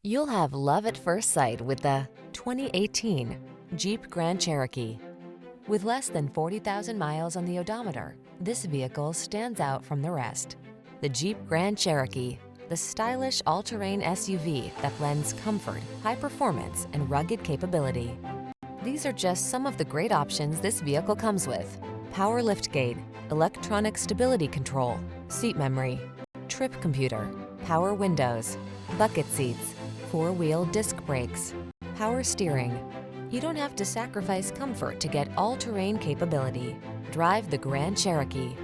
You'll have love at first sight with the 2018 Jeep Grand Cherokee. With less than 40,000 miles on the odometer, this vehicle stands out from the rest. The Jeep Grand Cherokee, the stylish all-terrain SUV that blends comfort, high performance, and rugged capability. These are just some of the great options this vehicle comes with: power liftgate, electronic stability control, seat memory, trip computer, power windows, bucket seats, four-wheel disc brakes, power steering. You don't have to sacrifice comfort to get all-terrain capability. Drive the Grand Cherokee.